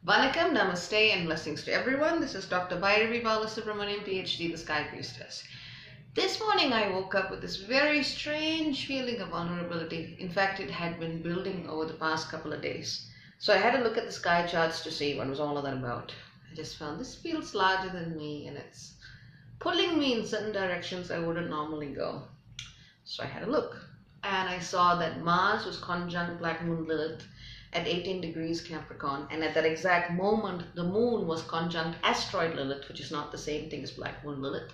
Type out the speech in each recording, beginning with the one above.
Vanakkam, Namaste, and blessings to everyone. This is Dr. Bhairavi Balasubramanian, PhD, the Sky Priestess. This morning I woke up with this very strange feeling of vulnerability. In fact, it had been building over the past couple of days. So I had to look at the sky charts to see what was all of that about. I just found this feels larger than me and it's pulling me in certain directions I wouldn't normally go. So I had a look and I saw that Mars was conjunct Black Moon Lilith at 18 degrees Capricorn, and at that exact moment the moon was conjunct asteroid Lilith, which is not the same thing as Black Moon Lilith,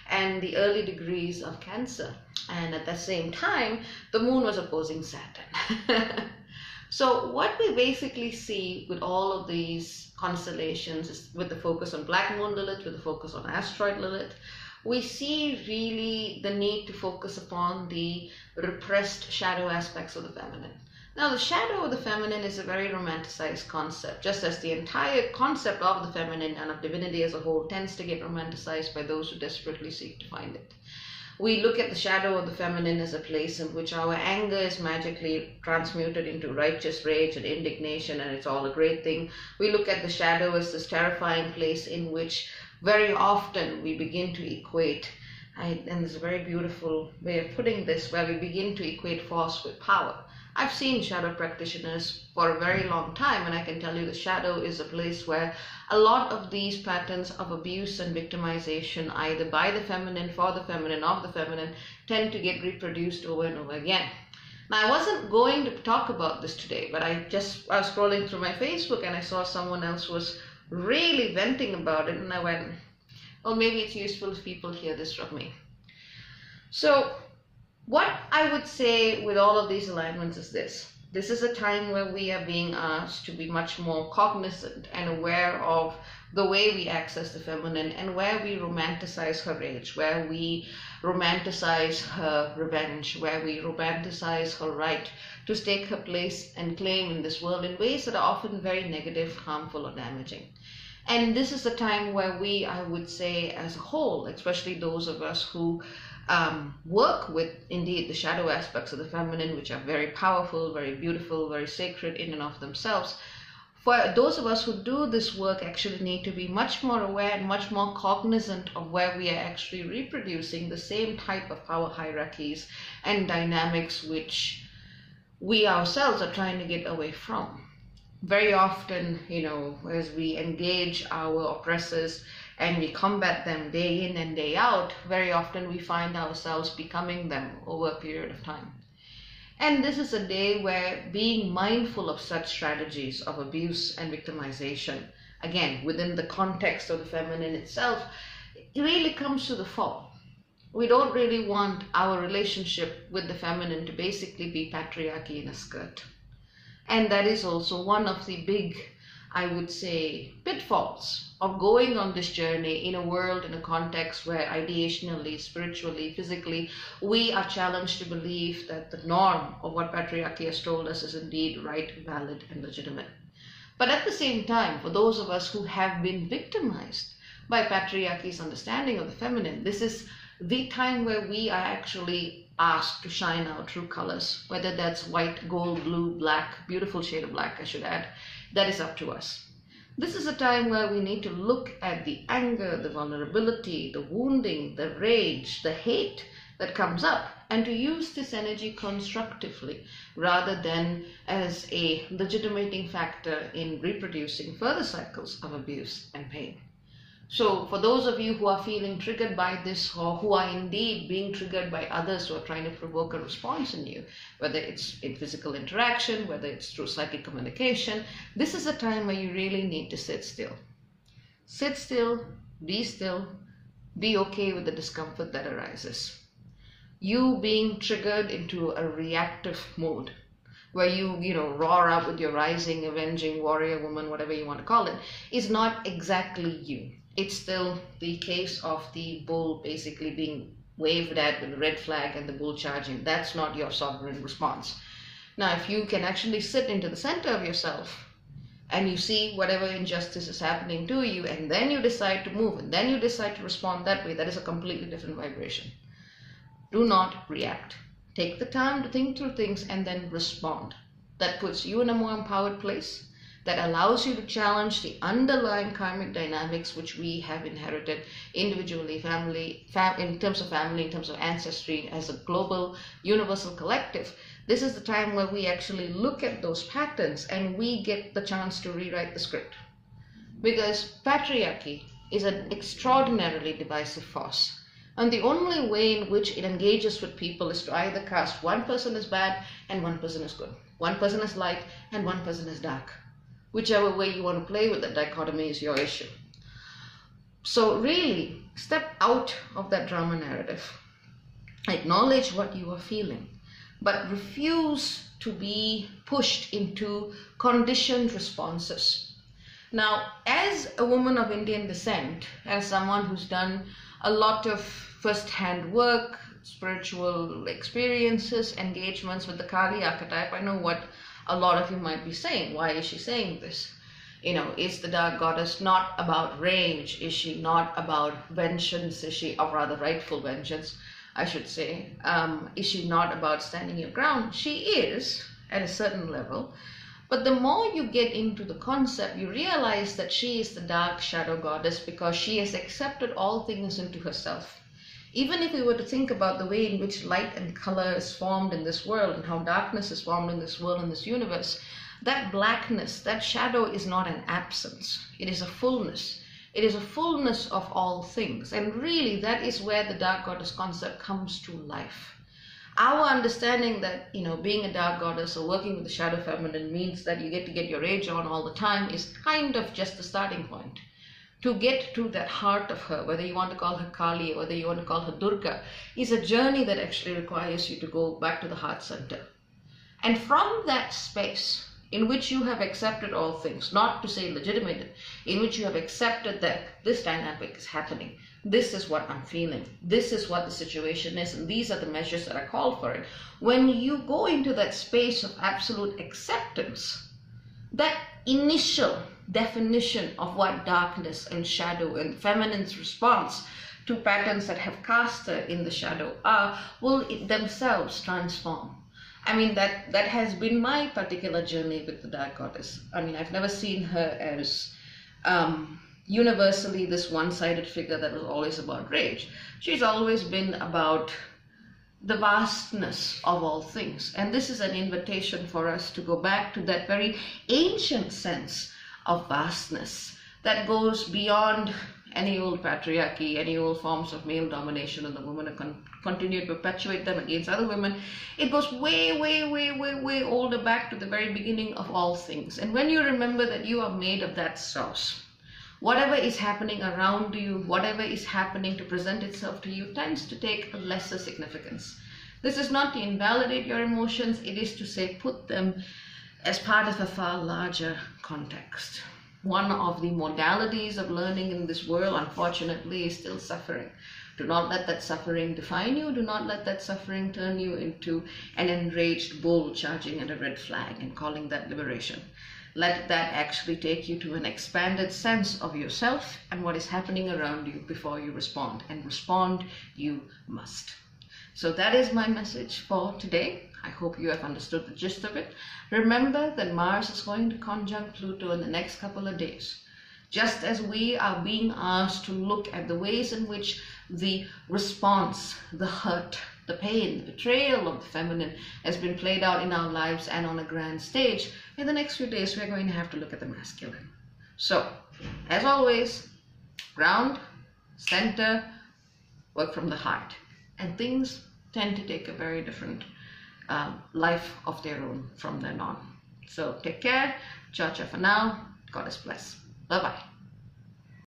and the early degrees of Cancer, and at the same time the moon was opposing Saturn. So what we basically see with all of these constellations is, with the focus on Black Moon Lilith, with the focus on asteroid Lilith, we see really the need to focus upon the repressed shadow aspects of the feminine. Now, the shadow of the feminine is a very romanticized concept, just as the entire concept of the feminine and of divinity as a whole tends to get romanticized by those who desperately seek to find it. We look at the shadow of the feminine as a place in which our anger is magically transmuted into righteous rage and indignation, and it's all a great thing. We look at the shadow as this terrifying place in which very often we begin to equate, and there's a very beautiful way of putting this, where we begin to equate force with power. I've seen shadow practitioners for a very long time, and I can tell you the shadow is a place where a lot of these patterns of abuse and victimization, either by the feminine, for the feminine, of the feminine, tend to get reproduced over and over again. Now, I wasn't going to talk about this today, but I was scrolling through my Facebook and I saw someone else was really venting about it, and I went, well, maybe it's useful if people hear this from me. So what I would say with all of these alignments is this. This is a time where we are being asked to be much more cognizant and aware of the way we access the feminine, and where we romanticize her rage, where we romanticize her revenge, where we romanticize her right to stake her place and claim in this world in ways that are often very negative, harmful, or damaging. And this is a time where we, I would say, as a whole, especially those of us who work with indeed the shadow aspects of the feminine, which are very powerful, very beautiful, very sacred in and of themselves. For those of us who do this work actually need to be much more aware and much more cognizant of where we are actually reproducing the same type of power hierarchies and dynamics which we ourselves are trying to get away from. Very often, as we engage our oppressors and we combat them day in and day out, very often we find ourselves becoming them over a period of time. And this is a day where being mindful of such strategies of abuse and victimization, again, within the context of the feminine itself, it really comes to the fore. We don't really want our relationship with the feminine to basically be patriarchy in a skirt. And that is also one of the big, I would say, pitfalls of going on this journey in a world, in a context where ideationally, spiritually, physically, we are challenged to believe that the norm of what patriarchy has told us is indeed right, valid, and legitimate. But at the same time, for those of us who have been victimized by patriarchy's understanding of the feminine, this is the time where we are actually asked to shine our true colors, whether that's white, gold, blue, black, beautiful shade of black, I should add. That is up to us. This is a time where we need to look at the anger, the vulnerability, the wounding, the rage, the hate that comes up, and to use this energy constructively rather than as a legitimating factor in reproducing further cycles of abuse and pain. So for those of you who are feeling triggered by this, or who are indeed being triggered by others who are trying to provoke a response in you, whether it's in physical interaction, whether it's through psychic communication, this is a time where you really need to sit still. Sit still, be okay with the discomfort that arises. You being triggered into a reactive mode, where you roar up with your rising, avenging warrior woman, whatever you want to call it, is not exactly you. It's still the case of the bull basically being waved at with the red flag and the bull charging. That's not your sovereign response. Now, if you can actually sit into the center of yourself and you see whatever injustice is happening to you, and then you decide to move, and then you decide to respond that way, that is a completely different vibration. Do not react. Take the time to think through things and then respond. That puts you in a more empowered place. that allows you to challenge the underlying karmic dynamics which we have inherited individually, in terms of family, in terms of ancestry, as a global, universal collective. This is the time where we actually look at those patterns and we get the chance to rewrite the script. Because patriarchy is an extraordinarily divisive force. And the only way in which it engages with people is to either cast one person as bad and one person is good. One person is light and one person is dark. Whichever way you want to play with that dichotomy is your issue. So really, step out of that drama narrative. Acknowledge what you are feeling, but refuse to be pushed into conditioned responses. Now, as a woman of Indian descent, as someone who's done a lot of first-hand work, spiritual experiences, engagements with the Kali archetype, I know what a lot of you might be saying. Why is she saying this? You know, is the dark goddess not about rage? Is she not about vengeance? Is she, or rather rightful vengeance, I should say? Is she not about standing your ground? She is, at a certain level. But the more you get into the concept, you realize that she is the dark shadow goddess because she has accepted all things into herself. Even if we were to think about the way in which light and color is formed in this world and how darkness is formed in this world, in this universe, that blackness, that shadow is not an absence. It is a fullness. It is a fullness of all things. And really, that is where the dark goddess concept comes to life. Our understanding that, you know, being a dark goddess or working with the shadow feminine means that you get to get your rage on all the time is kind of just the starting point. To get to that heart of her, whether you want to call her Kali or whether you want to call her Durga, is a journey that actually requires you to go back to the heart center. And from that space in which you have accepted all things, not to say legitimated, in which you have accepted that this dynamic is happening, this is what I'm feeling, this is what the situation is, and these are the measures that are called for it. When you go into that space of absolute acceptance, that initial definition of what darkness and shadow and feminine's response to patterns that have cast her in the shadow are, will themselves transform. I mean, that has been my particular journey with the dark goddess. I mean, I've never seen her as universally this one-sided figure that was always about rage. She's always been about the vastness of all things. And this is an invitation for us to go back to that very ancient sense of vastness that goes beyond any old patriarchy, any old forms of male domination, and the women continue to perpetuate them against other women. It goes way, way, way, way, way older, back to the very beginning of all things. And when you remember that you are made of that source, whatever is happening around you, whatever is happening to present itself to you, tends to take a lesser significance. This is not to invalidate your emotions, it is to say put them as part of a far larger context. One of the modalities of learning in this world, unfortunately, is still suffering. Do not let that suffering define you. Do not let that suffering turn you into an enraged bull charging at a red flag and calling that liberation. Let that actually take you to an expanded sense of yourself and what is happening around you before you respond. And respond you must. So that is my message for today. I hope you have understood the gist of it. Remember that Mars is going to conjunct Pluto in the next couple of days. Just as we are being asked to look at the ways in which the response, the hurt, the pain, the betrayal of the feminine has been played out in our lives and on a grand stage, in the next few days we're going to have to look at the masculine. So, as always, ground, center, work from the heart. And things tend to take a very different life of their own from then on. So take care. Ciao, ciao for now. God bless. Bye-bye.